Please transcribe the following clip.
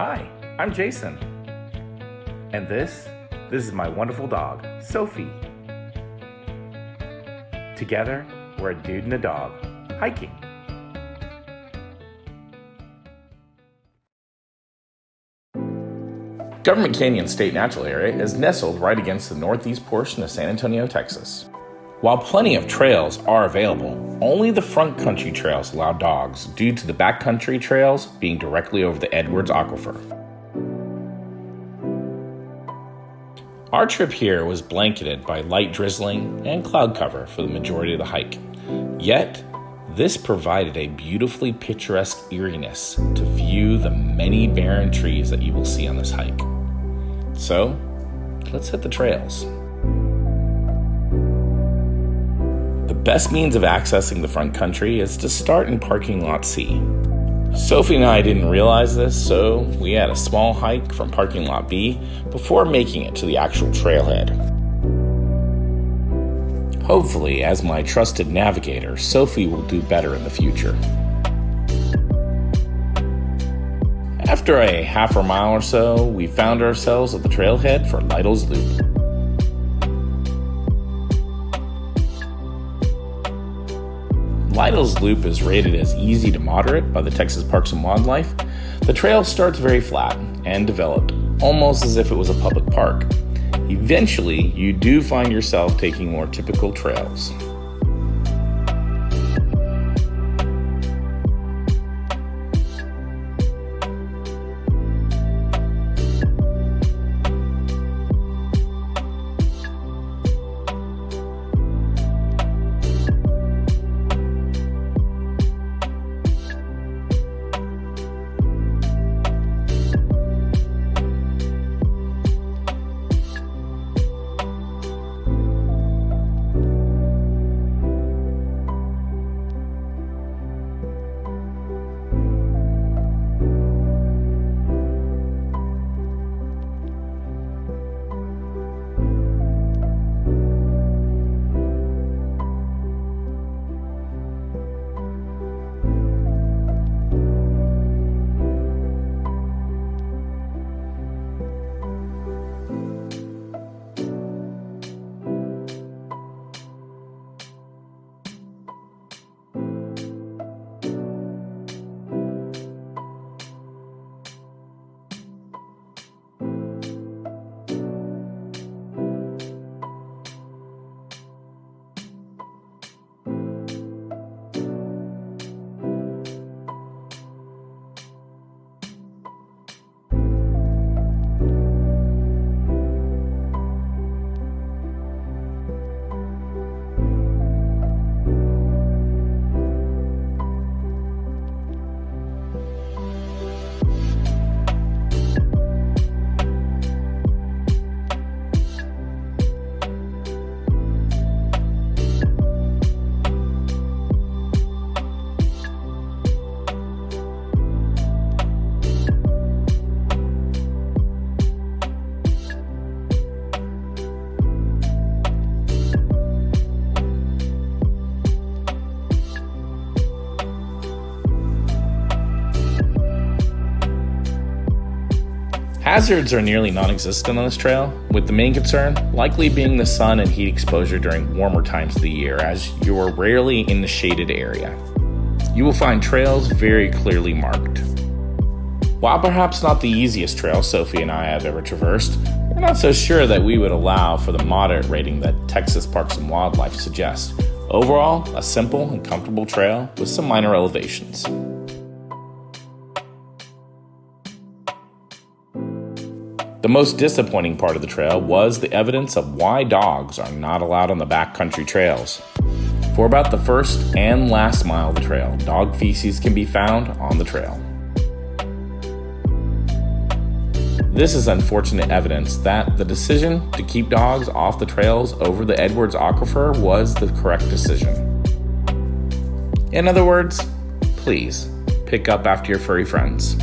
Hi, I'm Jason. And this is my wonderful dog, Sophie. Together, we're a dude and a dog hiking. Government Canyon State Natural Area is nestled right against the northeast portion of San Antonio, Texas. While plenty of trails are available, only the front country trails allow dogs due to the backcountry trails being directly over the Edwards Aquifer. Our trip here was blanketed by light drizzling and cloud cover for the majority of the hike. Yet, this provided a beautifully picturesque eeriness to view the many barren trees that you will see on this hike. So, let's hit the trails. The best means of accessing the front country is to start in parking lot C. Sophie and I didn't realize this, so we had a small hike from parking lot B before making it to the actual trailhead. Hopefully, as my trusted navigator, Sophie will do better in the future. After a half a mile or so, we found ourselves at the trailhead for Lytle's Loop. Lytle's Loop is rated as easy to moderate by the Texas Parks and Wildlife. The trail starts very flat and developed, almost as if it was a public park. Eventually, you do find yourself taking more typical trails. Hazards are nearly non-existent on this trail, with the main concern likely being the sun and heat exposure during warmer times of the year, as you are rarely in the shaded area. You will find trails very clearly marked. While perhaps not the easiest trail Sophie and I have ever traversed, we're not so sure that we would allow for the moderate rating that Texas Parks and Wildlife suggests. Overall, a simple and comfortable trail with some minor elevations. The most disappointing part of the trail was the evidence of why dogs are not allowed on the backcountry trails. For about the first and last mile of the trail, dog feces can be found on the trail. This is unfortunate evidence that the decision to keep dogs off the trails over the Edwards Aquifer was the correct decision. In other words, please pick up after your furry friends.